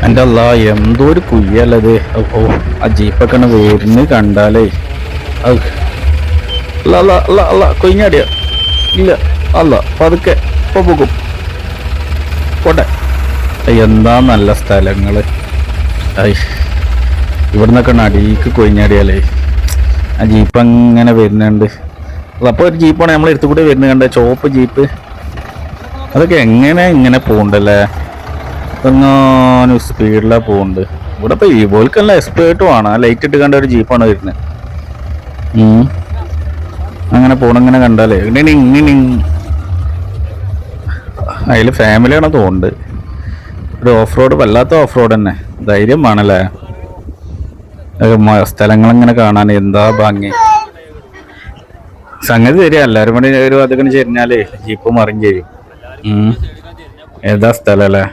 എൻ്റെ അല്ല എന്തോ ഒരു കുയ്യല്ലത്. ഓ ആ ജീപ്പൊക്കെ വരുന്ന് കണ്ടാലേ അല്ല അല്ല അല്ല അല്ല കൊയിഞ്ഞാടിയ ഇല്ല അല്ല പതുക്കെ ഇപ്പൊ പോകും പോട്ടെ. എന്താ നല്ല സ്ഥലങ്ങള്. ഇവിടുന്നൊക്കെ അടിക്ക് കൊയിഞ്ഞാടിയാലേ ആ ജീപ്പ് അങ്ങനെ വരുന്നുണ്ട്. അപ്പോൾ ഒരു ജീപ്പാണ് നമ്മൾ എടുത്തു കൂടെ വരുന്നത് കണ്ട ചോപ്പ് ജീപ്പ്. അതൊക്കെ എങ്ങനെ ഇങ്ങനെ പോകണ്ടല്ലേ, എങ്ങാനും സ്പീഡിലാണ് പോകുന്നുണ്ട്. ഇവിടെ ഇപ്പോൾ ഈ പോൽക്കല്ല എക്സ്പേർട്ടും ആണ്. ആ ലൈറ്റ് ഇട്ട് കണ്ട ഒരു ജീപ്പാണ് വരുന്നത്. അങ്ങനെ പോണിങ്ങനെ കണ്ടാലേ ഇങ്ങനെ അതിൽ ഫാമിലിയാണോ തോന്നുന്നുണ്ട്. ഒരു ഓഫ് റോഡ്, വല്ലാത്ത ഓഫ് റോഡ് തന്നെ. ധൈര്യം വേണല്ലേ സ്ഥലങ്ങളിങ്ങനെ കാണാൻ. എന്താ ഭംഗി. സംഗതി തരിക എല്ലാവരും കൂടി ഒരു അതൊക്കെ ചെരിഞ്ഞാലേ ജീപ്പ് മറിഞ്ഞ് ചെയ്യും. ഏതാ സ്ഥലം അല്ലേ.